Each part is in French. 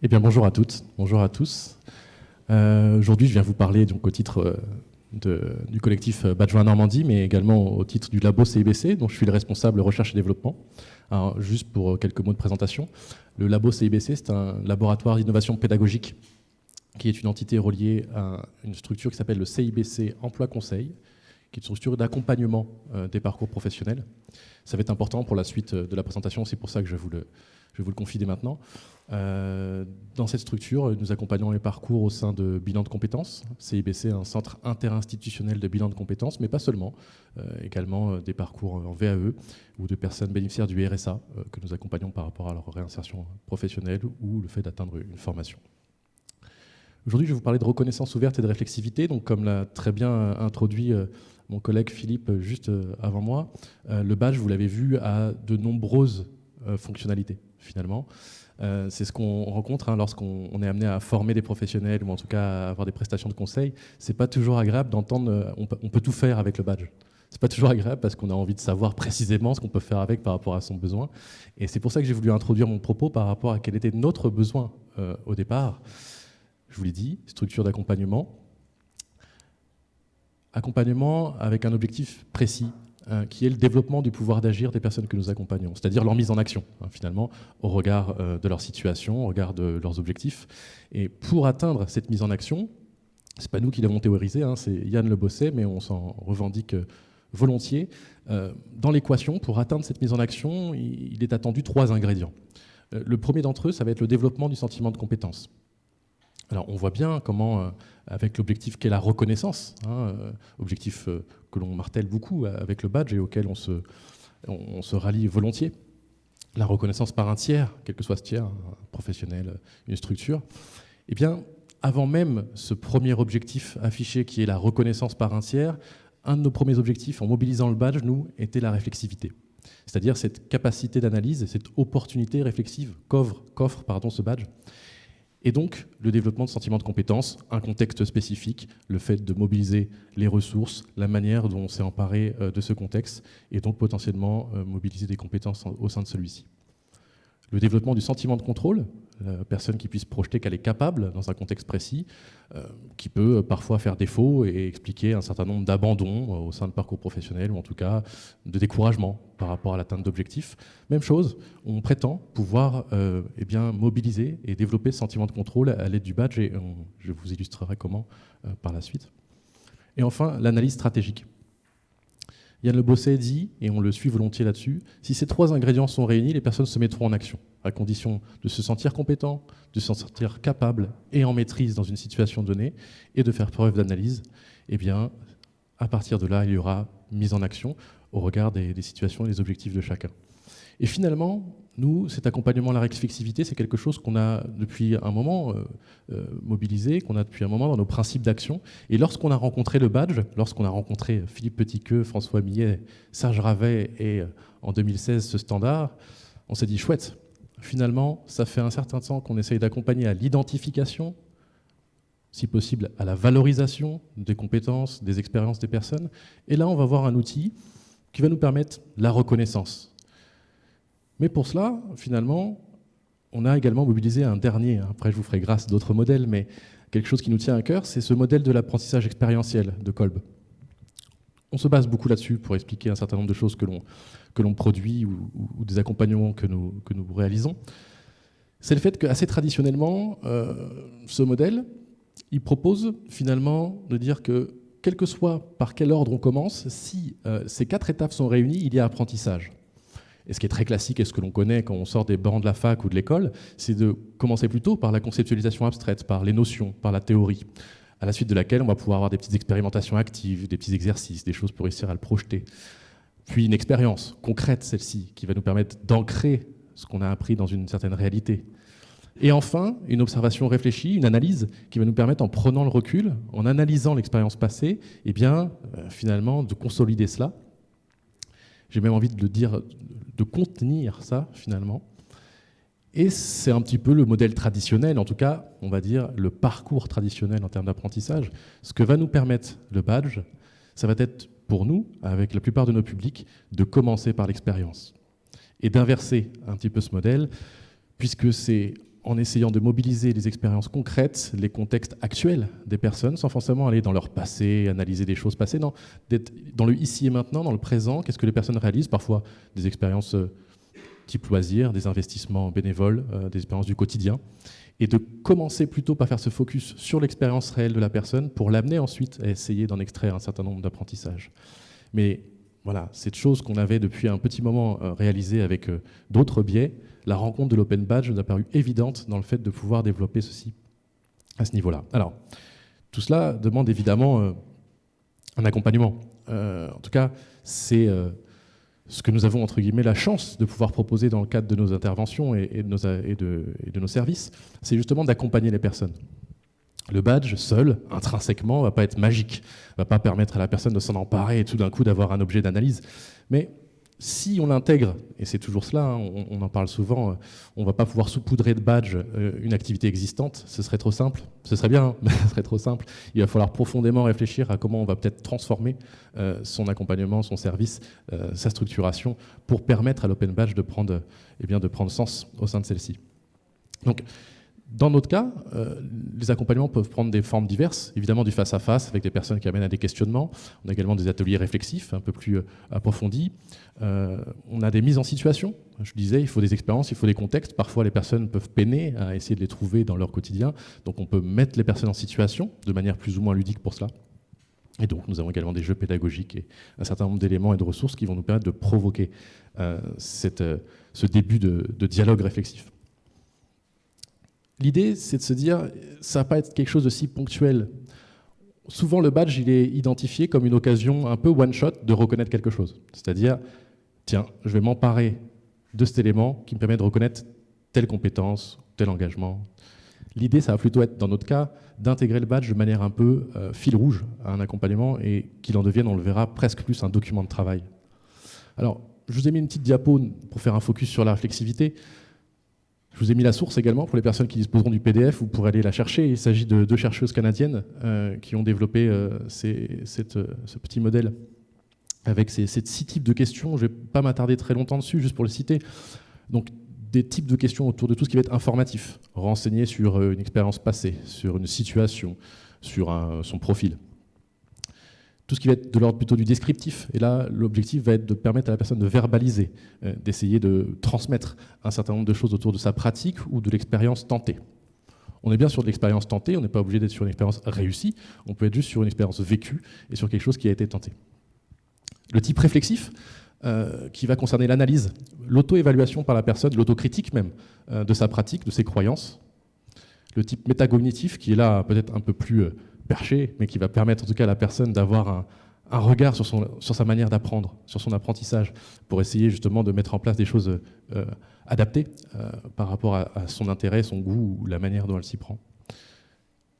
Eh bien, bonjour à toutes, bonjour à tous. Aujourd'hui, je viens vous parler donc, au titre du collectif Badjoint Normandie, mais également au titre du labo CIBC, dont je suis le responsable recherche et développement. Alors, juste pour quelques mots de présentation, le labo CIBC, c'est un laboratoire d'innovation pédagogique qui est une entité reliée à une structure qui s'appelle le CIBC Emploi Conseil, qui est une structure d'accompagnement des parcours professionnels. Ça va être important pour la suite de la présentation, c'est pour ça que je vais vous le confie dès maintenant. Dans cette structure, nous accompagnons les parcours au sein de Bilan de compétences. CIBC est un centre interinstitutionnel de bilan de compétences, mais pas seulement, également des parcours en VAE ou de personnes bénéficiaires du RSA que nous accompagnons par rapport à leur réinsertion professionnelle ou le fait d'atteindre une formation. Aujourd'hui, je vais vous parler de reconnaissance ouverte et de réflexivité. Donc, comme l'a très bien introduit mon collègue Philippe juste avant moi, le badge, vous l'avez vu, a de nombreuses fonctionnalités, finalement. C'est ce qu'on rencontre lorsqu'on est amené à former des professionnels ou en tout cas à avoir des prestations de conseil. C'est pas toujours agréable d'entendre on peut tout faire avec le badge. C'est pas toujours agréable parce qu'on a envie de savoir précisément ce qu'on peut faire avec par rapport à son besoin. Et c'est pour ça que j'ai voulu introduire mon propos par rapport à quel était notre besoin au départ. Je vous l'ai dit, structure d'accompagnement. Accompagnement avec un objectif précis, qui est le développement du pouvoir d'agir des personnes que nous accompagnons, c'est-à-dire leur mise en action, finalement, au regard de leur situation, au regard de leurs objectifs. Et pour atteindre cette mise en action, c'est pas nous qui l'avons théorisé, c'est Yann Le Bosset, mais on s'en revendique volontiers. Dans l'équation, pour atteindre cette mise en action, il est attendu 3 ingrédients. Le premier d'entre eux, ça va être le développement du sentiment de compétence. Alors, on voit bien comment, avec l'objectif qu'est la reconnaissance, objectif que l'on martèle beaucoup avec le badge et auquel on se rallie volontiers, la reconnaissance par un tiers, quel que soit ce tiers, un professionnel, une structure, eh bien, avant même ce premier objectif affiché qui est la reconnaissance par un tiers, un de nos premiers objectifs en mobilisant le badge, nous, était la réflexivité. C'est-à-dire cette capacité d'analyse, cette opportunité réflexive qu'offre ce badge. Et donc, le développement de sentiments de compétence, un contexte spécifique, le fait de mobiliser les ressources, la manière dont on s'est emparé de ce contexte, et donc potentiellement mobiliser des compétences au sein de celui-ci. Le développement du sentiment de contrôle, la personne qui puisse projeter qu'elle est capable dans un contexte précis, qui peut parfois faire défaut et expliquer un certain nombre d'abandons au sein de parcours professionnels, ou en tout cas de découragement par rapport à l'atteinte d'objectifs. Même chose, on prétend pouvoir mobiliser et développer ce sentiment de contrôle à l'aide du badge, et je vous illustrerai comment par la suite. Et enfin, l'analyse stratégique. Yann Le Bosset dit, et on le suit volontiers là-dessus, si ces 3 ingrédients sont réunis, les personnes se mettront en action, à condition de se sentir compétent, de se sentir capable et en maîtrise dans une situation donnée, et de faire preuve d'analyse. Eh bien, à partir de là, il y aura mise en action au regard des situations et des objectifs de chacun. Et finalement, nous, cet accompagnement à la réflexivité, c'est quelque chose qu'on a depuis un moment mobilisé, qu'on a depuis un moment dans nos principes d'action. Et lorsqu'on a rencontré le badge, lorsqu'on a rencontré Philippe Petitqueux, François Millet, Serge Ravet et en 2016 ce standard, on s'est dit chouette, finalement, ça fait un certain temps qu'on essaye d'accompagner à l'identification, si possible à la valorisation des compétences, des expériences des personnes. Et là, on va voir un outil qui va nous permettre la reconnaissance. Mais pour cela, finalement, on a également mobilisé un dernier, après je vous ferai grâce d'autres modèles, mais quelque chose qui nous tient à cœur, c'est ce modèle de l'apprentissage expérientiel de Kolb. On se base beaucoup là-dessus pour expliquer un certain nombre de choses que l'on produit ou des accompagnements que nous réalisons. C'est le fait qu'assez traditionnellement, ce modèle, il propose finalement de dire que, quel que soit par quel ordre on commence, si ces 4 étapes sont réunies, il y a apprentissage. Et ce qui est très classique et ce que l'on connaît quand on sort des bancs de la fac ou de l'école, c'est de commencer plutôt par la conceptualisation abstraite, par les notions, par la théorie, à la suite de laquelle on va pouvoir avoir des petites expérimentations actives, des petits exercices, des choses pour réussir à le projeter. Puis une expérience concrète, celle-ci, qui va nous permettre d'ancrer ce qu'on a appris dans une certaine réalité. Et enfin, une observation réfléchie, une analyse qui va nous permettre, en prenant le recul, en analysant l'expérience passée, finalement, de consolider cela. J'ai même envie de le dire, de contenir ça, finalement. Et c'est un petit peu le modèle traditionnel, en tout cas, on va dire, le parcours traditionnel en termes d'apprentissage. Ce que va nous permettre le badge, ça va être pour nous, avec la plupart de nos publics, de commencer par l'expérience. Et d'inverser un petit peu ce modèle, puisque c'est en essayant de mobiliser les expériences concrètes, les contextes actuels des personnes, sans forcément aller dans leur passé, analyser des choses passées, non, d'être dans le ici et maintenant, dans le présent, qu'est-ce que les personnes réalisent, parfois des expériences type loisirs, des investissements bénévoles, des expériences du quotidien, et de commencer plutôt par faire ce focus sur l'expérience réelle de la personne pour l'amener ensuite à essayer d'en extraire un certain nombre d'apprentissages. Mais voilà, cette chose qu'on avait depuis un petit moment réalisée avec d'autres biais, la rencontre de l'Open Badge nous a paru évidente dans le fait de pouvoir développer ceci à ce niveau-là. Alors, tout cela demande évidemment un accompagnement. En tout cas, c'est ce que nous avons, entre guillemets, la chance de pouvoir proposer dans le cadre de nos interventions et de nos services, c'est justement d'accompagner les personnes. Le badge, seul, intrinsèquement, ne va pas être magique, ne va pas permettre à la personne de s'en emparer et tout d'un coup d'avoir un objet d'analyse. Mais si on l'intègre, et c'est toujours cela, hein, on en parle souvent, on ne va pas pouvoir saupoudrer de badge une activité existante, ce serait trop simple, ce serait bien, mais ce serait trop simple. Il va falloir profondément réfléchir à comment on va peut-être transformer son accompagnement, son service, sa structuration, pour permettre à l'Open Badge de prendre sens au sein de celle-ci. Donc, dans notre cas, les accompagnements peuvent prendre des formes diverses, évidemment du face-à-face avec des personnes qui amènent à des questionnements. On a également des ateliers réflexifs un peu plus approfondis. On a des mises en situation. Je disais, il faut des expériences, il faut des contextes. Parfois, les personnes peuvent peiner à essayer de les trouver dans leur quotidien. Donc, on peut mettre les personnes en situation de manière plus ou moins ludique pour cela. Et donc, nous avons également des jeux pédagogiques et un certain nombre d'éléments et de ressources qui vont nous permettre de provoquer ce début de dialogue réflexif. L'idée, c'est de se dire, ça ne va pas être quelque chose de si ponctuel. Souvent, le badge, il est identifié comme une occasion un peu one-shot de reconnaître quelque chose. C'est-à-dire, tiens, je vais m'emparer de cet élément qui me permet de reconnaître telle compétence, tel engagement. L'idée, ça va plutôt être, dans notre cas, d'intégrer le badge de manière un peu fil rouge à un accompagnement et qu'il en devienne, on le verra, presque plus un document de travail. Alors, je vous ai mis une petite diapo pour faire un focus sur la réflexivité. Je vous ai mis la source également pour les personnes qui disposeront du PDF, vous pourrez aller la chercher. Il s'agit de 2 chercheuses canadiennes qui ont développé ce petit modèle avec ces 6 types de questions. Je ne vais pas m'attarder très longtemps dessus, juste pour le citer. Donc, des types de questions autour de tout ce qui va être informatif, renseigner sur une expérience passée, sur une situation, sur son profil. Tout ce qui va être de l'ordre plutôt du descriptif. Et là, l'objectif va être de permettre à la personne de verbaliser, d'essayer de transmettre un certain nombre de choses autour de sa pratique ou de l'expérience tentée. On est bien sur de l'expérience tentée, on n'est pas obligé d'être sur une expérience réussie, on peut être juste sur une expérience vécue et sur quelque chose qui a été tenté. Le type réflexif, qui va concerner l'analyse, l'auto-évaluation par la personne, l'autocritique même, de sa pratique, de ses croyances. Le type métacognitif, qui est là peut-être un peu plus perché, mais qui va permettre en tout cas à la personne d'avoir un regard sur sa manière d'apprendre, sur son apprentissage, pour essayer justement de mettre en place des choses adaptées par rapport à son intérêt, son goût ou la manière dont elle s'y prend.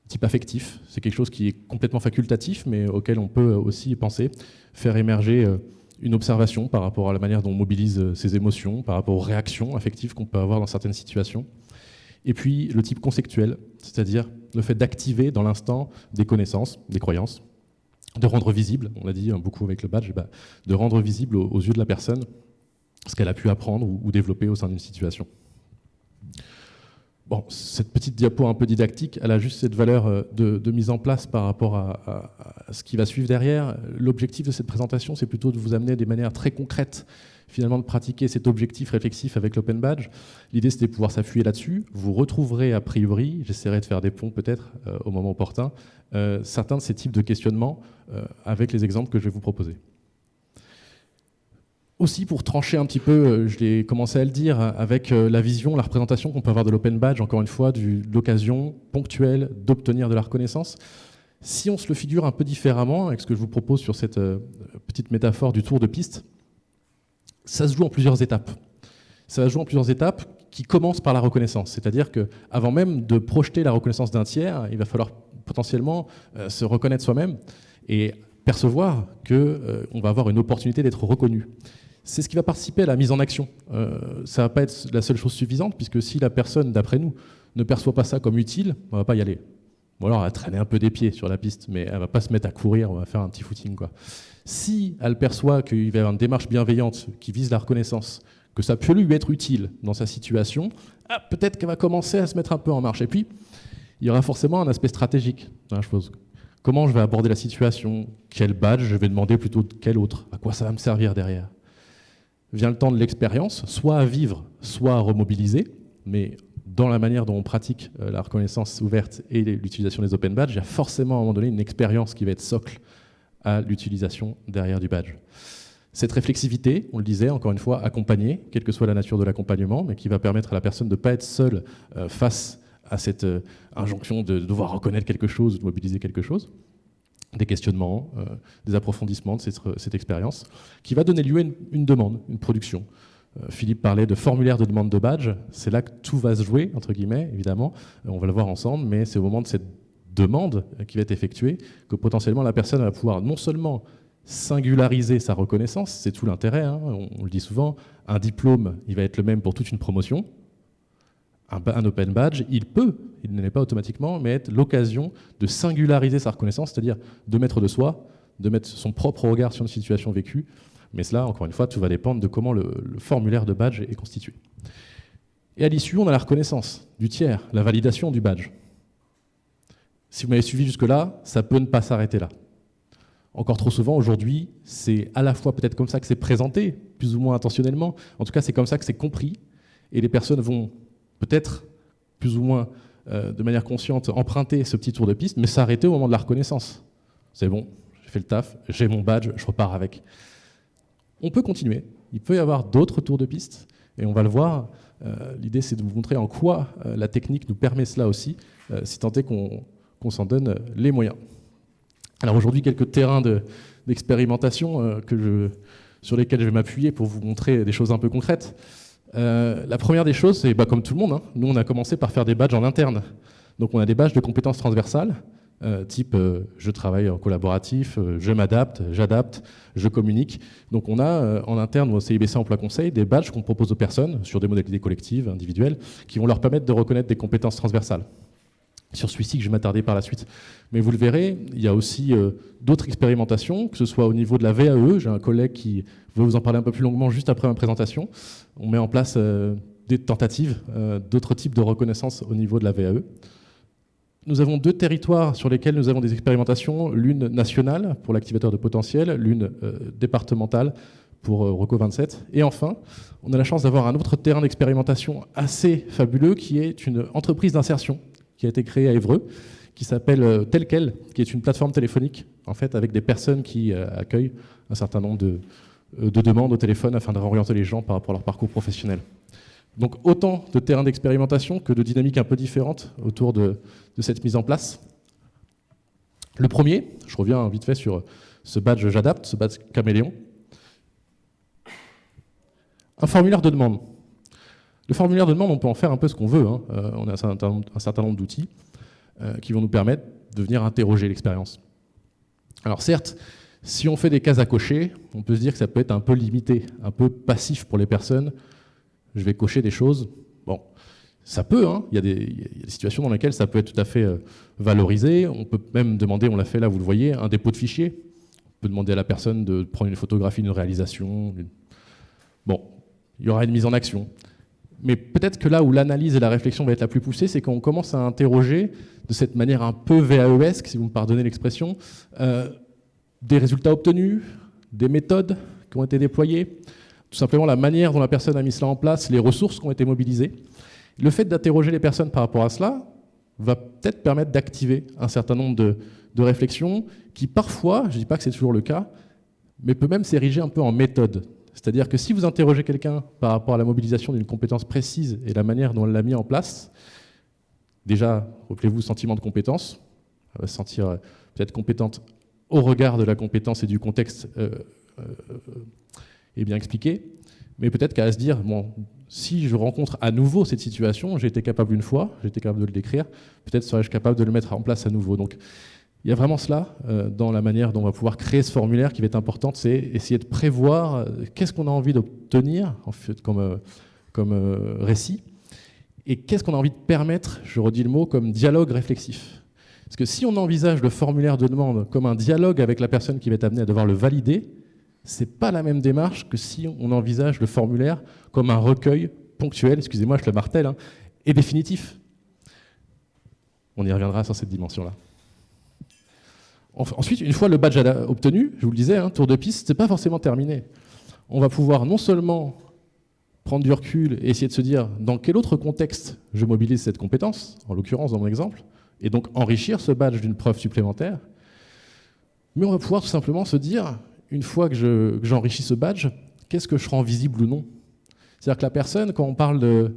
Type affectif, c'est quelque chose qui est complètement facultatif, mais auquel on peut aussi penser, faire émerger une observation par rapport à la manière dont on mobilise ses émotions, par rapport aux réactions affectives qu'on peut avoir dans certaines situations. Et puis le type conceptuel, c'est-à-dire le fait d'activer dans l'instant des connaissances, des croyances, de rendre visible, on l'a dit beaucoup avec le badge, de rendre visible aux yeux de la personne ce qu'elle a pu apprendre ou développer au sein d'une situation. Bon, cette petite diapo un peu didactique, elle a juste cette valeur de mise en place par rapport à ce qui va suivre derrière. L'objectif de cette présentation, c'est plutôt de vous amener des manières très concrètes finalement de pratiquer cet objectif réflexif avec l'Open Badge. L'idée, c'était de pouvoir s'appuyer là-dessus. Vous retrouverez a priori, j'essaierai de faire des ponts peut-être au moment opportun, certains de ces types de questionnements avec les exemples que je vais vous proposer. Aussi, pour trancher un petit peu, je l'ai commencé à le dire, avec la vision, la représentation qu'on peut avoir de l'Open Badge, encore une fois, de l'occasion ponctuelle d'obtenir de la reconnaissance. Si on se le figure un peu différemment, avec ce que je vous propose sur cette petite métaphore du tour de piste, ça se joue en plusieurs étapes. Ça se joue en plusieurs étapes qui commencent par la reconnaissance. C'est-à-dire qu'avant même de projeter la reconnaissance d'un tiers, il va falloir potentiellement se reconnaître soi-même et percevoir qu'on va avoir une opportunité d'être reconnu. C'est ce qui va participer à la mise en action. Ça ne va pas être la seule chose suffisante, puisque si la personne, d'après nous, ne perçoit pas ça comme utile, on ne va pas y aller. Ou alors elle va traîner un peu des pieds sur la piste, mais elle ne va pas se mettre à courir, on va faire un petit footing, quoi. Si elle perçoit qu'il va y avoir une démarche bienveillante qui vise la reconnaissance que ça peut lui être utile dans sa situation, peut-être qu'elle va commencer à se mettre un peu en marche. Et puis, il y aura forcément un aspect stratégique dans la chose. Comment je vais aborder la situation? Quel badge je vais demander plutôt de quel autre? À quoi ça va me servir derrière? Vient le temps de l'expérience, soit à vivre, soit à remobiliser, mais dans la manière dont on pratique la reconnaissance ouverte et l'utilisation des open badges, il y a forcément à un moment donné une expérience qui va être socle à l'utilisation derrière du badge. Cette réflexivité, on le disait, encore une fois, accompagnée, quelle que soit la nature de l'accompagnement, mais qui va permettre à la personne de ne pas être seule face à cette injonction de devoir reconnaître quelque chose, de mobiliser quelque chose, des questionnements, des approfondissements de cette expérience, qui va donner lieu à une demande, une production. Philippe parlait de formulaire de demande de badge, c'est là que tout va se jouer, entre guillemets, évidemment, on va le voir ensemble, mais c'est au moment de cette demande qui va être effectuée que potentiellement la personne va pouvoir non seulement singulariser sa reconnaissance, c'est tout l'intérêt, hein, on le dit souvent, un diplôme, il va être le même pour toute une promotion, un open badge, il n'est pas automatiquement, mais être l'occasion de singulariser sa reconnaissance, c'est-à-dire de mettre de soi, de mettre son propre regard sur une situation vécue. Mais cela, encore une fois, tout va dépendre de comment le formulaire de badge est constitué. Et à l'issue, on a la reconnaissance du tiers, la validation du badge. Si vous m'avez suivi jusque-là, ça peut ne pas s'arrêter là. Encore trop souvent, aujourd'hui, c'est à la fois peut-être comme ça que c'est présenté, plus ou moins intentionnellement, en tout cas c'est comme ça que c'est compris, et les personnes vont peut-être plus ou moins de manière consciente emprunter ce petit tour de piste, mais s'arrêter au moment de la reconnaissance. C'est bon, j'ai fait le taf, j'ai mon badge, je repars avec. On peut continuer, il peut y avoir d'autres tours de piste, et on va le voir. L'idée, c'est de vous montrer en quoi la technique nous permet cela aussi, si tant est qu'on s'en donne les moyens. Alors aujourd'hui, quelques terrains d'expérimentation sur lesquels je vais m'appuyer pour vous montrer des choses un peu concrètes. La première des choses, c'est comme tout le monde, hein, nous on a commencé par faire des badges en interne. Donc on a des badges de compétences transversales, type je travaille en collaboratif, je m'adapte, j'adapte, je communique. Donc on a en interne ou au CIBC Emploi Conseil des badges qu'on propose aux personnes sur des modalités collectives, individuelles, qui vont leur permettre de reconnaître des compétences transversales. Sur celui-ci que je vais m'attarder par la suite. Mais vous le verrez, il y a aussi d'autres expérimentations, que ce soit au niveau de la VAE, j'ai un collègue qui veut vous en parler un peu plus longuement juste après ma présentation. On met en place des tentatives, d'autres types de reconnaissance au niveau de la VAE. Nous avons deux territoires sur lesquels nous avons des expérimentations, l'une nationale pour l'activateur de potentiel, l'une départementale pour Reco 27. Et enfin, on a la chance d'avoir un autre terrain d'expérimentation assez fabuleux qui est une entreprise d'insertion qui a été créée à Évreux, qui s'appelle Telquel, qui est une plateforme téléphonique en fait, avec des personnes qui accueillent un certain nombre de demandes au téléphone afin de réorienter les gens par rapport à leur parcours professionnel. Donc autant de terrains d'expérimentation que de dynamiques un peu différentes autour de cette mise en place. Le premier, je reviens vite fait sur ce badge J'adapte, ce badge caméléon. Un formulaire de demande. Le formulaire de demande, on peut en faire un peu ce qu'on veut. Hein. On a un certain nombre d'outils qui vont nous permettre de venir interroger l'expérience. Alors certes, si on fait des cases à cocher, on peut se dire que ça peut être un peu limité, un peu passif pour les personnes. Je vais cocher des choses. Bon, ça peut, hein. Il y a des situations dans lesquelles ça peut être tout à fait valorisé. On peut même demander, on l'a fait là, vous le voyez, un dépôt de fichier. On peut demander à la personne de prendre une photographie d'une réalisation. Bon, il y aura une mise en action. Mais peut-être que là où l'analyse et la réflexion va être la plus poussée, c'est quand on commence à interroger de cette manière un peu VAEesque, si vous me pardonnez l'expression, des résultats obtenus, des méthodes qui ont été déployées, tout simplement la manière dont la personne a mis cela en place, les ressources qui ont été mobilisées. Le fait d'interroger les personnes par rapport à cela va peut-être permettre d'activer un certain nombre de réflexions qui parfois, je ne dis pas que c'est toujours le cas, mais peut même s'ériger un peu en méthode. C'est-à-dire que si vous interrogez quelqu'un par rapport à la mobilisation d'une compétence précise et la manière dont elle l'a mis en place, déjà, rappelez-vous, sentiment de compétence, elle va se sentir peut-être compétente au regard de la compétence et du contexte est bien expliqué, mais peut-être qu'elle va se dire, bon, si je rencontre à nouveau cette situation, j'ai été capable une fois, j'ai été capable de le décrire, peut-être serais-je capable de le mettre en place à nouveau. Donc, il y a vraiment cela dans la manière dont on va pouvoir créer ce formulaire qui va être importante, c'est essayer de prévoir qu'est-ce qu'on a envie d'obtenir en fait, comme récit, et qu'est-ce qu'on a envie de permettre, je redis le mot, comme dialogue réflexif. Parce que si on envisage le formulaire de demande comme un dialogue avec la personne qui va être amenée à devoir le valider, Ce n'est pas la même démarche que si on envisage le formulaire comme un recueil ponctuel, excusez-moi, je le martèle, hein, et définitif. On y reviendra sur cette dimension-là. Ensuite, une fois le badge obtenu, je vous le disais, hein, tour de piste, ce n'est pas forcément terminé. On va pouvoir non seulement prendre du recul et essayer de se dire dans quel autre contexte je mobilise cette compétence, en l'occurrence dans mon exemple, et donc enrichir ce badge d'une preuve supplémentaire, mais on va pouvoir tout simplement se dire, une fois que j'enrichis ce badge, qu'est-ce que je rends visible ou non? C'est-à-dire que la personne, quand on parle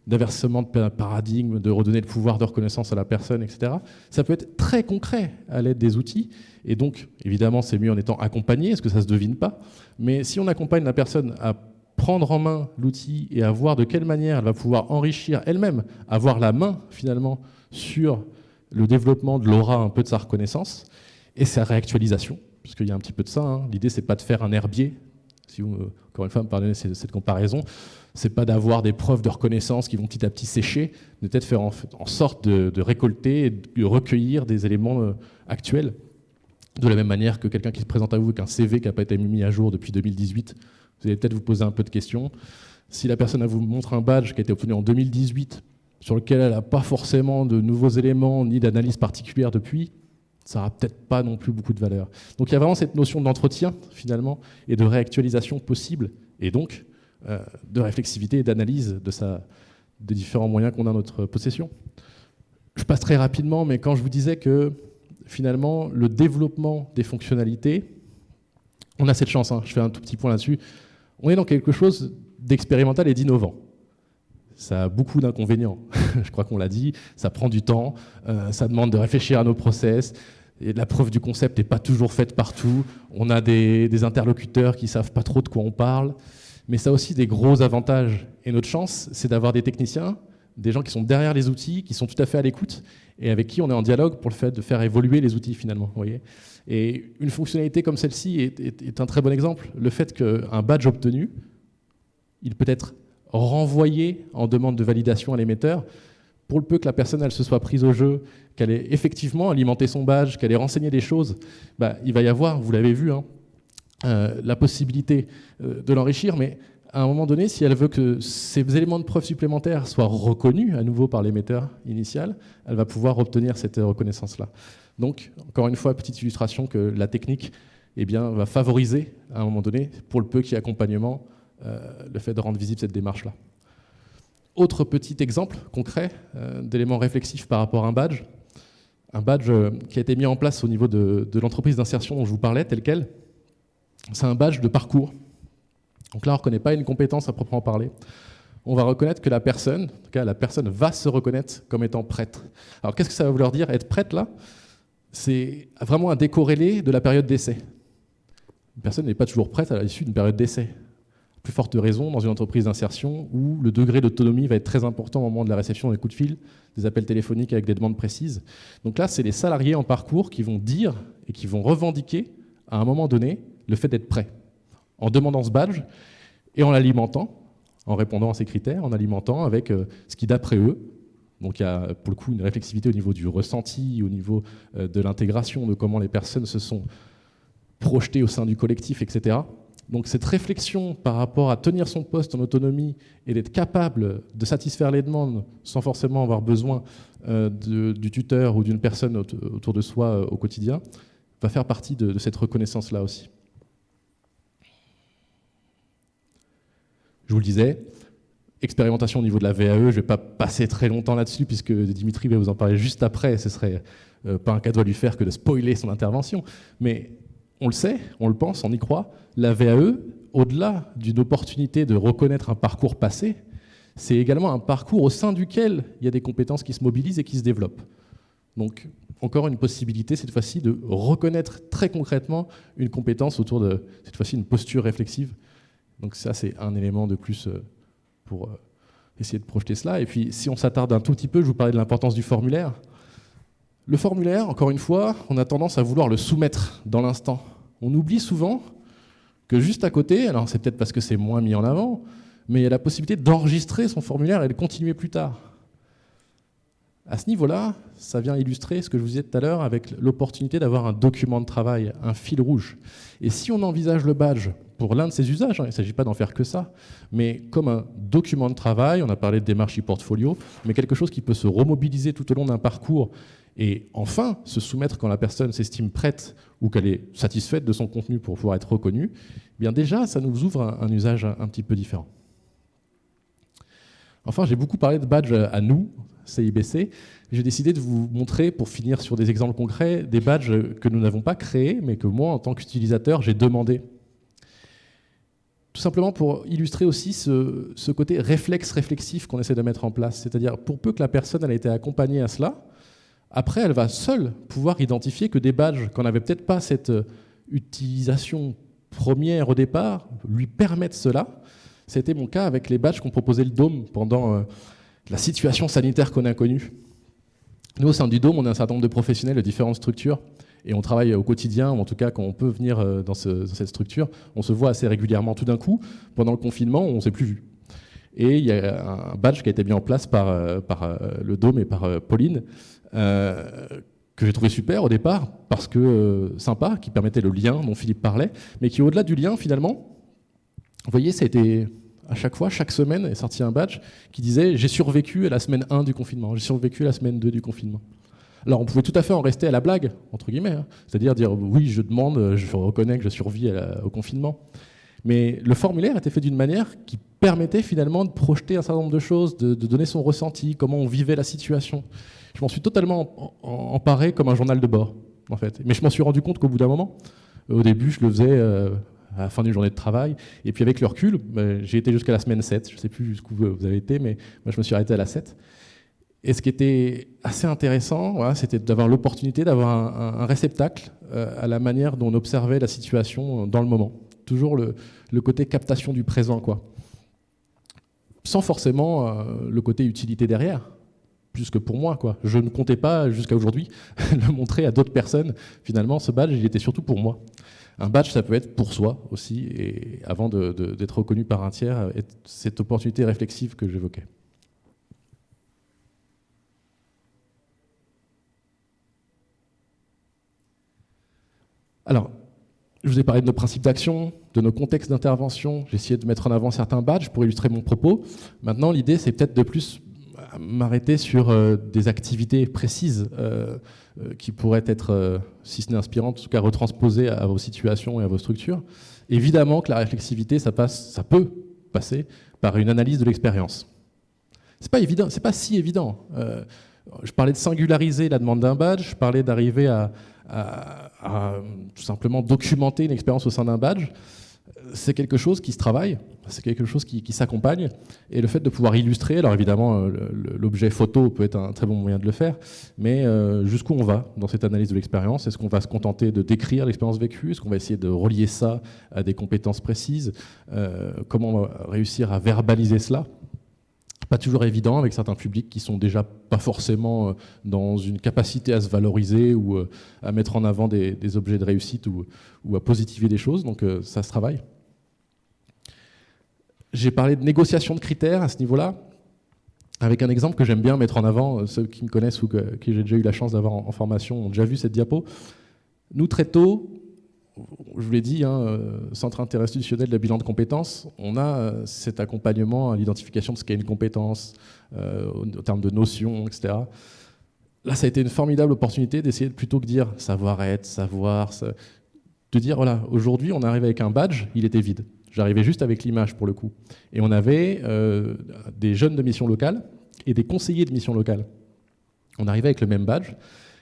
d'inversement de paradigme, de redonner le pouvoir de reconnaissance à la personne, etc., ça peut être très concret à l'aide des outils. Et donc, évidemment, c'est mieux en étant accompagné, parce que ça ne se devine pas. Mais si on accompagne la personne à prendre en main l'outil et à voir de quelle manière elle va pouvoir enrichir elle-même, avoir la main, finalement, sur le développement de l'aura un peu de sa reconnaissance et sa réactualisation, puisqu'il y a un petit peu de ça. Hein. L'idée, c'est pas de faire un herbier. Si vous, encore une fois, me pardonnez cette comparaison, c'est pas d'avoir des preuves de reconnaissance qui vont petit à petit sécher, mais peut-être faire en sorte de récolter et de recueillir des éléments actuels. De la même manière que quelqu'un qui se présente à vous avec un CV qui n'a pas été mis à jour depuis 2018, vous allez peut-être vous poser un peu de questions. Si la personne vous montre un badge qui a été obtenu en 2018, sur lequel elle n'a pas forcément de nouveaux éléments ni d'analyse particulière depuis, ça n'aura peut-être pas non plus beaucoup de valeur. Donc il y a vraiment cette notion d'entretien, finalement, et de réactualisation possible, et donc de réflexivité et d'analyse des différents moyens qu'on a à notre possession. Je passe très rapidement, mais quand je vous disais que, finalement, le développement des fonctionnalités, on a cette chance, hein, je fais un tout petit point là-dessus, on est dans quelque chose d'expérimental et d'innovant. Ça a beaucoup d'inconvénients, je crois qu'on l'a dit, ça prend du temps, ça demande de réfléchir à nos process, et la preuve du concept n'est pas toujours faite partout, on a des interlocuteurs qui ne savent pas trop de quoi on parle, mais ça a aussi des gros avantages. Et notre chance, c'est d'avoir des techniciens, des gens qui sont derrière les outils, qui sont tout à fait à l'écoute, et avec qui on est en dialogue pour le fait de faire évoluer les outils finalement. Vous voyez. Et une fonctionnalité comme celle-ci est un très bon exemple. Le fait qu'un badge obtenu, il peut être renvoyé en demande de validation à l'émetteur, pour le peu que la personne elle se soit prise au jeu, qu'elle ait effectivement alimenté son badge, qu'elle ait renseigné des choses, il va y avoir, vous l'avez vu, hein, la possibilité de l'enrichir, mais à un moment donné, si elle veut que ces éléments de preuve supplémentaires soient reconnus à nouveau par l'émetteur initial, elle va pouvoir obtenir cette reconnaissance-là. Donc, encore une fois, petite illustration que la technique va favoriser, à un moment donné, pour le peu qu'il y ait accompagnement, le fait de rendre visible cette démarche-là. Autre petit exemple concret d'éléments réflexifs par rapport à un badge qui a été mis en place au niveau de l'entreprise d'insertion dont je vous parlais, tel quel. C'est un badge de parcours. Donc là, on ne reconnaît pas une compétence à proprement parler. On va reconnaître que la personne, en tout cas, la personne va se reconnaître comme étant prête. Alors, qu'est-ce que ça va vouloir dire, être prête, là? C'est vraiment un décorrélé de la période d'essai. Une personne n'est pas toujours prête à l'issue d'une période d'essai. Plus forte raison dans une entreprise d'insertion où le degré d'autonomie va être très important au moment de la réception des coups de fil, des appels téléphoniques avec des demandes précises. Donc là, c'est les salariés en parcours qui vont dire et qui vont revendiquer, à un moment donné, le fait d'être prêt, en demandant ce badge et en l'alimentant, en répondant à ces critères, en alimentant avec ce qui, d'après eux, donc il y a pour le coup une réflexivité au niveau du ressenti, au niveau de l'intégration, de comment les personnes se sont projetées au sein du collectif, etc. Donc cette réflexion par rapport à tenir son poste en autonomie et d'être capable de satisfaire les demandes sans forcément avoir besoin du tuteur ou d'une personne autour de soi au quotidien, va faire partie de cette reconnaissance-là aussi. Je vous le disais, expérimentation au niveau de la VAE, je ne vais pas passer très longtemps là-dessus puisque Dimitri va vous en parler juste après, ce ne serait pas un cadeau à lui faire que de spoiler son intervention, mais on le sait, on le pense, on y croit, la VAE, au-delà d'une opportunité de reconnaître un parcours passé, c'est également un parcours au sein duquel il y a des compétences qui se mobilisent et qui se développent. Donc, encore une possibilité, cette fois-ci, de reconnaître très concrètement une compétence autour de, cette fois-ci, une posture réflexive. Donc ça, c'est un élément de plus pour essayer de projeter cela. Et puis, si on s'attarde un tout petit peu, je vous parlais de l'importance du formulaire. Le formulaire, encore une fois, on a tendance à vouloir le soumettre dans l'instant. On oublie souvent que juste à côté, alors c'est peut-être parce que c'est moins mis en avant, mais il y a la possibilité d'enregistrer son formulaire et de continuer plus tard. À ce niveau-là, ça vient illustrer ce que je vous disais tout à l'heure avec l'opportunité d'avoir un document de travail, un fil rouge. Et si on envisage le badge pour l'un de ses usages, il ne s'agit pas d'en faire que ça, mais comme un document de travail, on a parlé de démarche e-portfolio, mais quelque chose qui peut se remobiliser tout au long d'un parcours et enfin se soumettre quand la personne s'estime prête ou qu'elle est satisfaite de son contenu pour pouvoir être reconnue, eh bien déjà, ça nous ouvre un usage un petit peu différent. Enfin, j'ai beaucoup parlé de badge à nous, CIBC. J'ai décidé de vous montrer, pour finir sur des exemples concrets, des badges que nous n'avons pas créés, mais que moi, en tant qu'utilisateur, j'ai demandé. Tout simplement pour illustrer aussi ce côté réflexif qu'on essaie de mettre en place. C'est-à-dire, pour peu que la personne ait été accompagnée à cela, après, elle va seule pouvoir identifier que des badges qu'on n'avait peut-être pas cette utilisation première au départ, lui permettent cela. C'était mon cas avec les badges qu'on proposait le Dôme pendant la situation sanitaire qu'on a connue. Nous, au sein du Dôme, on a un certain nombre de professionnels de différentes structures et on travaille au quotidien, ou en tout cas quand on peut venir dans cette structure, on se voit assez régulièrement. Tout d'un coup, pendant le confinement, on ne s'est plus vu. Et il y a un badge qui a été mis en place par le Dôme et par Pauline, que j'ai trouvé super au départ, parce que sympa, qui permettait le lien dont Philippe parlait, mais qui au-delà du lien, finalement, vous voyez, ça a été à chaque fois, chaque semaine, est sorti un badge qui disait « J'ai survécu à la semaine 1 du confinement, j'ai survécu à la semaine 2 du confinement ». Alors on pouvait tout à fait en rester à la blague, entre guillemets, hein, c'est-à-dire dire « Oui, je demande, je reconnais que je survis au confinement ». Mais le formulaire était fait d'une manière qui permettait finalement de projeter un certain nombre de choses, de donner son ressenti, comment on vivait la situation. Je m'en suis totalement emparé comme un journal de bord, en fait. Mais je m'en suis rendu compte qu'au bout d'un moment, au début, je le faisais à la fin d'une journée de travail. Et puis avec le recul, j'ai été jusqu'à la semaine 7. Je ne sais plus jusqu'où vous avez été, mais moi je me suis arrêté à la 7. Et ce qui était assez intéressant, voilà, c'était d'avoir l'opportunité d'avoir un réceptacle à la manière dont on observait la situation dans le moment. Toujours le côté captation du présent, quoi. Sans forcément le côté utilité derrière, plus que pour moi, quoi. Je ne comptais pas, jusqu'à aujourd'hui, le montrer à d'autres personnes. Finalement, ce badge, il était surtout pour moi. Un badge, ça peut être pour soi aussi, et avant d'être reconnu par un tiers, cette opportunité réflexive que j'évoquais. Alors, je vous ai parlé de nos principes d'action, de nos contextes d'intervention. J'ai essayé de mettre en avant certains badges pour illustrer mon propos. Maintenant, l'idée, c'est peut-être de plus m'arrêter sur des activités précises qui pourraient être, si ce n'est inspirantes, en tout cas retransposées à vos situations et à vos structures. Évidemment que la réflexivité, ça peut passer par une analyse de l'expérience. C'est pas évident, c'est pas si évident. Je parlais de singulariser la demande d'un badge, je parlais d'arriver à tout simplement documenter une expérience au sein d'un badge. C'est quelque chose qui se travaille, c'est quelque chose qui s'accompagne, et le fait de pouvoir illustrer, alors évidemment l'objet photo peut être un très bon moyen de le faire, mais jusqu'où on va dans cette analyse de l'expérience? Est-ce qu'on va se contenter de décrire l'expérience vécue? Est-ce qu'on va essayer de relier ça à des compétences précises? Comment on va réussir à verbaliser cela? Pas toujours évident avec certains publics qui sont déjà pas forcément dans une capacité à se valoriser ou à mettre en avant des objets de réussite ou à positiver des choses, donc ça se travaille. J'ai parlé de négociation de critères à ce niveau-là, avec un exemple que j'aime bien mettre en avant. Ceux qui me connaissent ou qui j'ai déjà eu la chance d'avoir en formation ont déjà vu cette diapo. Nous, très tôt, je vous l'ai dit, Centre interinstitutionnel de bilan de compétences, on a cet accompagnement à l'identification de ce qu'est une compétence, en termes de notions, etc. Là, ça a été une formidable opportunité d'essayer, plutôt que de dire savoir-être, savoir, de dire, voilà, aujourd'hui, on arrive avec un badge, il était vide. J'arrivais juste avec l'image, pour le coup. Et on avait des jeunes de mission locale et des conseillers de mission locale. On arrivait avec le même badge,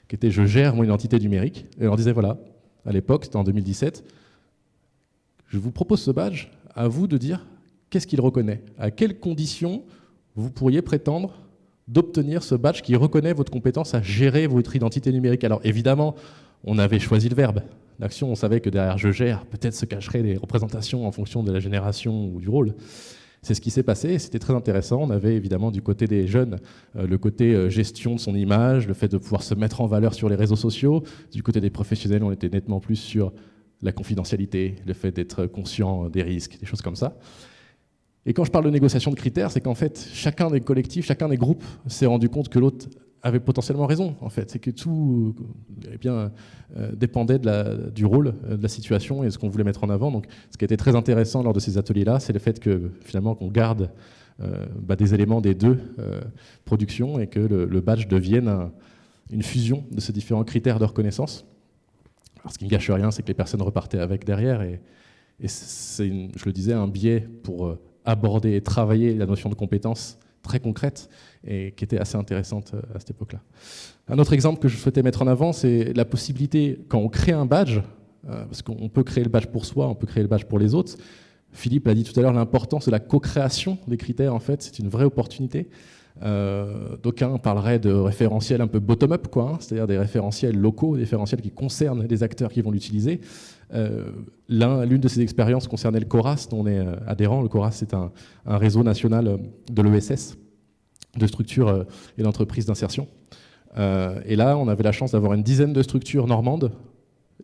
qui était « Je gère mon identité numérique », et on leur disait, voilà, à l'époque, c'était en 2017, je vous propose ce badge, à vous de dire qu'est-ce qu'il reconnaît, à quelles conditions vous pourriez prétendre d'obtenir ce badge qui reconnaît votre compétence à gérer votre identité numérique. Alors évidemment, on avait choisi le verbe d'action, on savait que derrière « je gère », peut-être se cacheraient des représentations en fonction de la génération ou du rôle. C'est ce qui s'est passé, et c'était très intéressant. On avait évidemment du côté des jeunes le côté gestion de son image, le fait de pouvoir se mettre en valeur sur les réseaux sociaux. Du côté des professionnels, on était nettement plus sur la confidentialité, le fait d'être conscient des risques, des choses comme ça. Et quand je parle de négociation de critères, c'est qu'en fait, chacun des collectifs, chacun des groupes s'est rendu compte que l'autre avait potentiellement raison, en fait. C'est que tout dépendait du rôle, de la situation et de ce qu'on voulait mettre en avant. Donc, ce qui a été très intéressant lors de ces ateliers-là, c'est le fait que finalement qu'on garde des éléments des deux productions et que le badge devienne une fusion de ces différents critères de reconnaissance. Alors, ce qui ne gâche rien, c'est que les personnes repartaient avec derrière et c'est, je le disais, un biais pour aborder et travailler la notion de compétence très concrète et qui était assez intéressante à cette époque-là. Un autre exemple que je souhaitais mettre en avant, c'est la possibilité, quand on crée un badge, parce qu'on peut créer le badge pour soi, on peut créer le badge pour les autres. Philippe l'a dit tout à l'heure, l'importance de la co-création des critères, en fait, c'est une vraie opportunité. D'aucuns parleraient de référentiels un peu bottom-up, c'est-à-dire des référentiels locaux, des référentiels qui concernent les acteurs qui vont l'utiliser. L'une de ces expériences concernait le CORAS, dont on est adhérent. Le CORAS, c'est un réseau national de l'ESS, de structures et d'entreprises d'insertion. Et là, on avait la chance d'avoir une dizaine de structures normandes,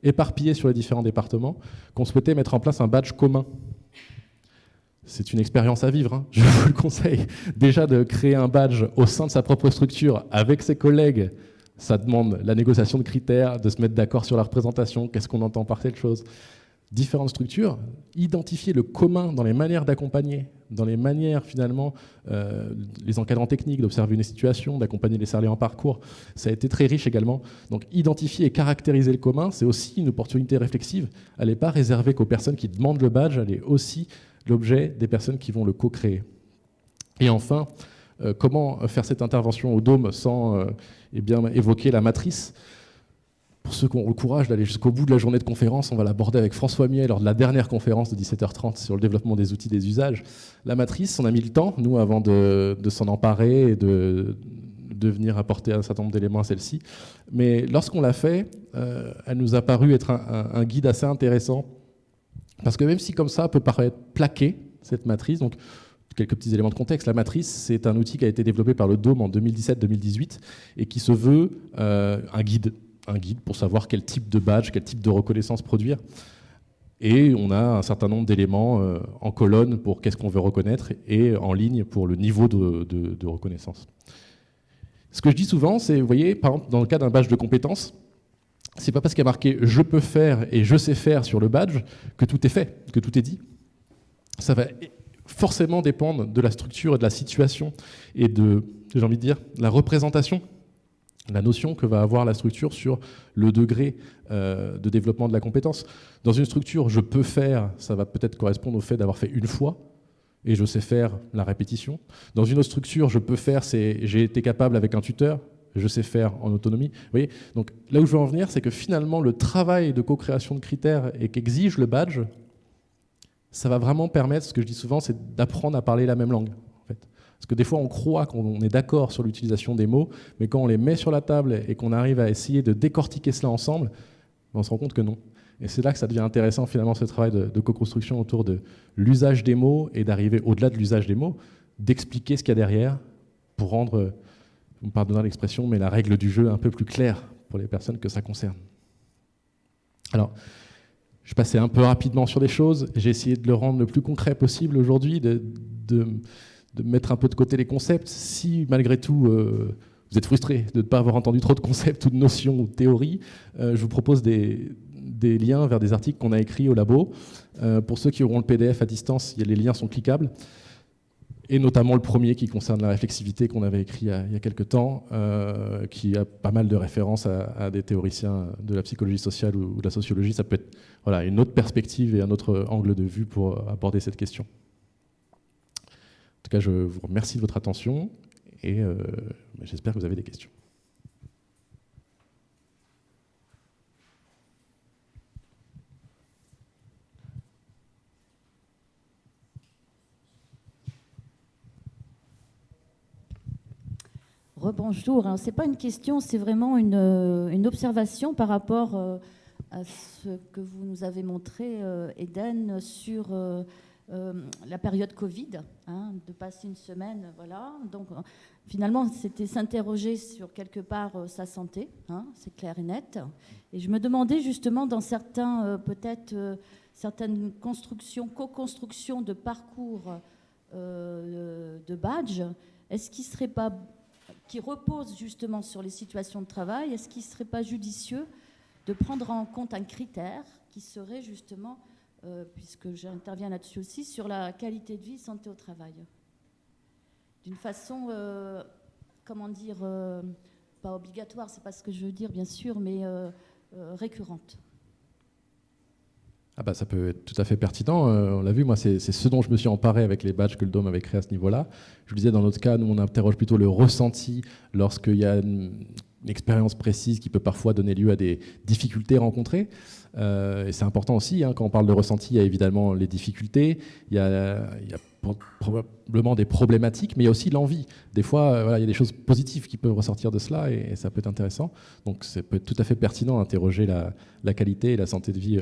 éparpillées sur les différents départements, qu'on souhaitait mettre en place un badge commun. C'est une expérience à vivre, je vous le conseille. Déjà de créer un badge au sein de sa propre structure avec ses collègues, ça demande la négociation de critères, de se mettre d'accord sur la représentation, qu'est-ce qu'on entend par telle chose. Différentes structures, identifier le commun dans les manières d'accompagner, dans les manières finalement, les encadrants techniques, d'observer une situation, d'accompagner les salariés en parcours, ça a été très riche également. Donc identifier et caractériser le commun, c'est aussi une opportunité réflexive. Elle n'est pas réservée qu'aux personnes qui demandent le badge, elle est aussi l'objet des personnes qui vont le co-créer. Et enfin, comment faire cette intervention au Dôme sans évoquer la matrice? Pour ceux qui ont le courage d'aller jusqu'au bout de la journée de conférence, on va l'aborder avec François Miet lors de la dernière conférence de 17h30 sur le développement des outils des usages. La matrice, on a mis le temps, nous, avant de s'en emparer et de venir apporter un certain nombre d'éléments à celle-ci. Mais lorsqu'on l'a fait, elle nous a paru être un guide assez intéressant. Parce que même si comme ça peut paraître plaqué, cette matrice, donc quelques petits éléments de contexte, la matrice, c'est un outil qui a été développé par le Dôme en 2017-2018 et qui se veut un guide pour savoir quel type de badge, quel type de reconnaissance produire. Et on a un certain nombre d'éléments en colonne pour qu'est-ce qu'on veut reconnaître et en ligne pour le niveau de reconnaissance. Ce que je dis souvent, c'est, vous voyez, par exemple, dans le cas d'un badge de compétences, c'est pas parce qu'il y a marqué « je peux faire » et « je sais faire » sur le badge que tout est fait, que tout est dit. Ça va forcément dépendre de la structure et de la situation et de, j'ai envie de dire, la représentation, la notion que va avoir la structure sur le degré de développement de la compétence. Dans une structure « je peux faire », ça va peut-être correspondre au fait d'avoir fait une fois et je sais faire la répétition. Dans une autre structure « je peux faire », c'est « j'ai été capable avec un tuteur », je sais faire en autonomie. Vous voyez, donc là où je veux en venir, c'est que finalement, le travail de co-création de critères et qu'exige le badge, ça va vraiment permettre, ce que je dis souvent, c'est d'apprendre à parler la même langue. En fait. Parce que des fois, on croit qu'on est d'accord sur l'utilisation des mots, mais quand on les met sur la table et qu'on arrive à essayer de décortiquer cela ensemble, on se rend compte que non. Et c'est là que ça devient intéressant, finalement, ce travail de co-construction autour de l'usage des mots et d'arriver au-delà de l'usage des mots, d'expliquer ce qu'il y a derrière pour rendre... Vous me pardonnez l'expression, mais la règle du jeu un peu plus claire pour les personnes que ça concerne. Alors, je passais un peu rapidement sur les choses. J'ai essayé de le rendre le plus concret possible aujourd'hui, de mettre un peu de côté les concepts. Si, malgré tout, vous êtes frustré de ne pas avoir entendu trop de concepts ou de notions ou de théories, je vous propose des liens vers des articles qu'on a écrits au labo. Pour ceux qui auront le PDF à distance, les liens sont cliquables. Et notamment le premier qui concerne la réflexivité qu'on avait écrit il y a quelques temps, qui a pas mal de références à des théoriciens de la psychologie sociale ou de la sociologie. Ça peut être une autre perspective et un autre angle de vue pour aborder cette question. En tout cas, je vous remercie de votre attention et j'espère que vous avez des questions. Rebonjour. Ce n'est pas une question, c'est vraiment une observation par rapport à ce que vous nous avez montré, Eden, sur la période Covid, de passer une semaine, voilà. Donc, finalement, c'était s'interroger sur quelque part sa santé, c'est clair et net. Et je me demandais justement dans certains, certaines constructions, co-constructions de parcours de badge, est-ce qu'il ne serait pas qui repose justement sur les situations de travail, est-ce qu'il ne serait pas judicieux de prendre en compte un critère qui serait justement, puisque j'interviens là-dessus aussi, sur la qualité de vie, santé au travail, d'une façon, comment dire, pas obligatoire, c'est pas ce que je veux dire bien sûr, mais récurrente. Ah bah, ça peut être tout à fait pertinent. On l'a vu, moi, c'est ce dont je me suis emparé avec les badges que le Dôme avait créés à ce niveau-là. Je vous disais, dans notre cas, nous, on interroge plutôt le ressenti lorsqu'il y a une expérience précise qui peut parfois donner lieu à des difficultés rencontrées. Et c'est important aussi, hein, quand on parle de ressenti, il y a évidemment les difficultés, il y a probablement des problématiques, mais il y a aussi l'envie. Des fois, voilà, il y a des choses positives qui peuvent ressortir de cela et ça peut être intéressant. Donc, ça peut être tout à fait pertinent d'interroger la qualité et la santé de vie,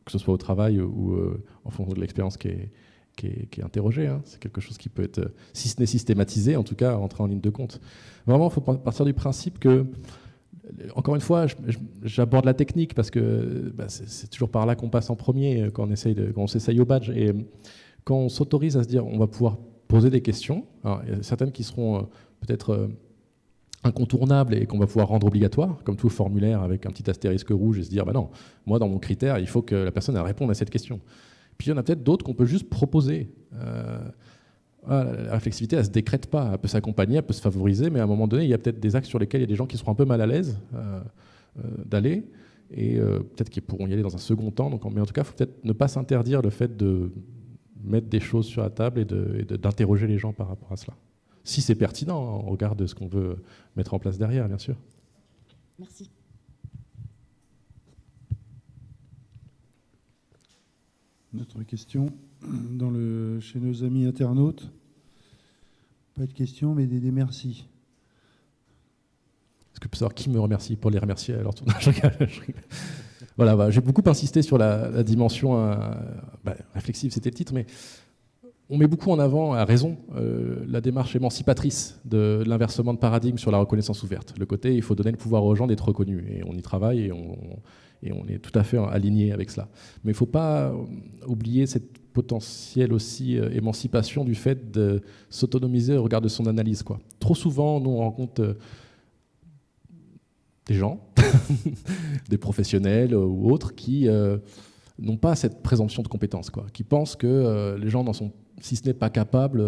que ce soit au travail ou en fonction de l'expérience qui est interrogée. Hein. C'est quelque chose qui peut être, si ce n'est systématisé, en tout cas, rentrer en ligne de compte. Vraiment, il faut partir du principe que, encore une fois, j'aborde la technique parce que c'est toujours par là qu'on passe en premier quand on s'essaye au badge. Et quand on s'autorise à se dire on va pouvoir poser des questions, alors, il y a certaines qui seront peut-être incontournable et qu'on va pouvoir rendre obligatoire, comme tout formulaire avec un petit astérisque rouge et se dire, bah non, moi dans mon critère, il faut que la personne réponde à cette question. Puis il y en a peut-être d'autres qu'on peut juste proposer. La réflexivité, elle ne se décrète pas, elle peut s'accompagner, elle peut se favoriser, mais à un moment donné, il y a peut-être des axes sur lesquels il y a des gens qui seront un peu mal à l'aise d'aller, et peut-être qu'ils pourront y aller dans un second temps. Donc, mais en tout cas, il faut peut-être ne pas s'interdire le fait de mettre des choses sur la table et d'interroger les gens par rapport à cela. Si c'est pertinent, au regard de ce qu'on veut mettre en place derrière, bien sûr. Merci. Une autre question chez nos amis internautes. Pas de questions, mais des merci. Est-ce que tu peux savoir qui me remercie pour les remercier à leur tour? Voilà, j'ai beaucoup insisté sur la dimension réflexive, c'était le titre, mais on met beaucoup en avant, à raison, la démarche émancipatrice de l'inversement de paradigme sur la reconnaissance ouverte. Le côté, il faut donner le pouvoir aux gens d'être reconnus. Et on y travaille et on est tout à fait aligné avec cela. Mais il ne faut pas oublier cette potentielle aussi émancipation du fait de s'autonomiser au regard de son analyse, quoi. Trop souvent, nous, on rencontre des gens, des professionnels ou autres, qui n'ont pas cette présomption de compétence, quoi, qui pensent que les gens n'en sont, si ce n'est pas capables,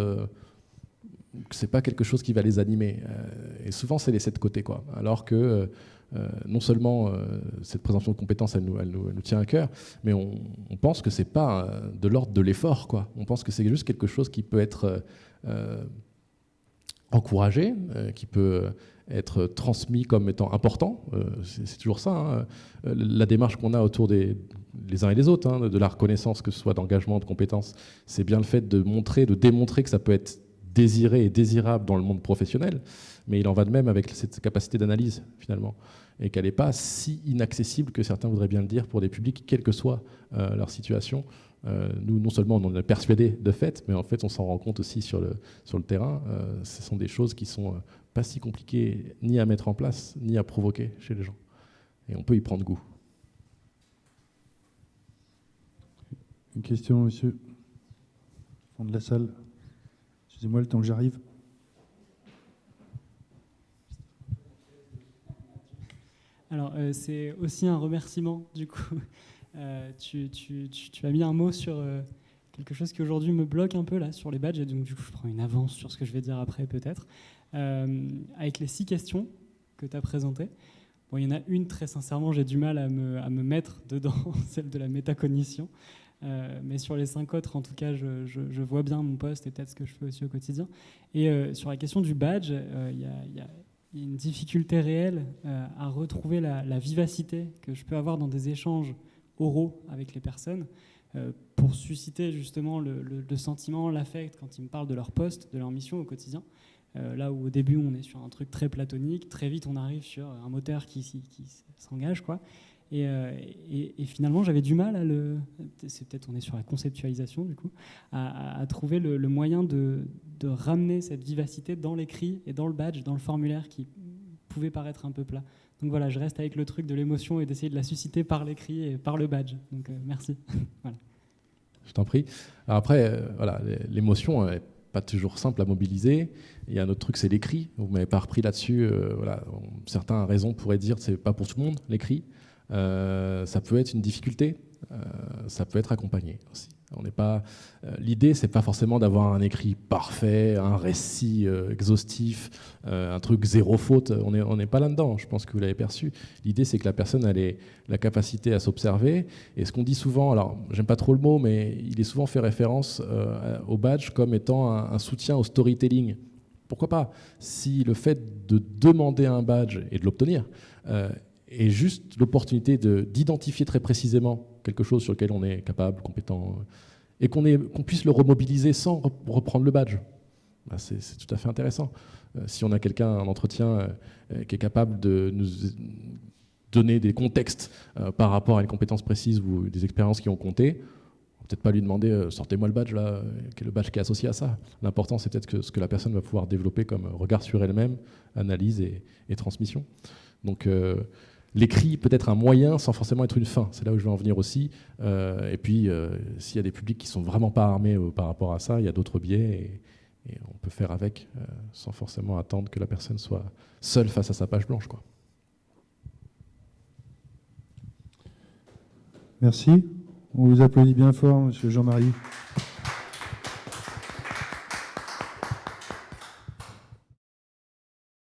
que c'est pas quelque chose qui va les animer. Et souvent, c'est laissé de côté, quoi. Alors que non seulement cette présomption de compétence, elle nous tient à cœur, mais on pense que c'est pas de l'ordre de l'effort, quoi. On pense que c'est juste quelque chose qui peut être encouragé, qui peut être transmis comme étant important. C'est toujours ça, hein. La démarche qu'on a autour les uns et les autres, hein, de la reconnaissance, que ce soit d'engagement, de compétences, c'est bien le fait de démontrer que ça peut être désiré et désirable dans le monde professionnel, mais il en va de même avec cette capacité d'analyse, finalement, et qu'elle n'est pas si inaccessible que certains voudraient bien le dire pour des publics, quelle que soit leur situation. Nous, non seulement on en est persuadés de fait, mais en fait on s'en rend compte aussi sur le terrain. Ce sont des choses qui sont pas si compliquées ni à mettre en place, ni à provoquer chez les gens. Et on peut y prendre goût. Une question, monsieur. Fond de la salle. Excusez-moi le temps que j'arrive. Alors, c'est aussi un remerciement, du coup. Tu as mis un mot sur quelque chose qui aujourd'hui me bloque un peu là, sur les badges, et donc du coup je prends une avance sur ce que je vais dire après peut-être. Avec les 6 questions que tu as présentées, bon, il y en a une, très sincèrement, j'ai du mal à me mettre dedans, celle de la métacognition. Mais sur les 5 autres, en tout cas, je vois bien mon poste et peut-être ce que je fais aussi au quotidien. Et sur la question du badge, il y a une difficulté réelle à retrouver la vivacité que je peux avoir dans des échanges oraux avec les personnes pour susciter justement le sentiment, l'affect quand ils me parlent de leur poste, de leur mission au quotidien. Là où au début on est sur un truc très platonique, très vite on arrive sur un moteur qui s'engage, quoi. Et finalement j'avais du mal c'est peut-être, on est sur la conceptualisation du coup, à trouver le moyen de ramener cette vivacité dans l'écrit et dans le badge, dans le formulaire qui pouvait paraître un peu plat. Donc voilà, je reste avec le truc de l'émotion et d'essayer de la susciter par l'écrit et par le badge. Donc merci. Voilà. Je t'en prie. Alors après, voilà, l'émotion n'est pas toujours simple à mobiliser. Il y a un autre truc, c'est l'écrit. Vous ne m'avez pas repris là-dessus. Voilà. Certains à raison pourraient dire que ce n'est pas pour tout le monde, l'écrit. Ça peut être une difficulté. Ça peut être accompagné aussi. L'idée, c'est pas forcément d'avoir un écrit parfait, un récit exhaustif, un truc zéro faute. On n'est pas là-dedans. Je pense que vous l'avez perçu. L'idée, c'est que la personne ait la capacité à s'observer. Et ce qu'on dit souvent, alors j'aime pas trop le mot, mais il est souvent fait référence au badge comme étant un soutien au storytelling. Pourquoi pas? Si le fait de demander un badge et de l'obtenir est juste l'opportunité d'identifier très précisément quelque chose sur lequel on est capable, compétent, et qu'on puisse le remobiliser sans reprendre le badge. C'est tout à fait intéressant. Si on a quelqu'un en entretien qui est capable de nous donner des contextes par rapport à une compétence précise ou des expériences qui ont compté, on va peut-être pas lui demander sortez-moi le badge là, quel est le badge qui est associé à ça. L'important, c'est peut-être ce que la personne va pouvoir développer comme regard sur elle-même, analyse et transmission. Donc l'écrit peut être un moyen sans forcément être une fin. C'est là où je veux en venir aussi. Et puis, s'il y a des publics qui ne sont vraiment pas armés par rapport à ça, il y a d'autres biais et on peut faire avec sans forcément attendre que la personne soit seule face à sa page blanche, quoi. Merci. On vous applaudit bien fort, monsieur Jean-Marie.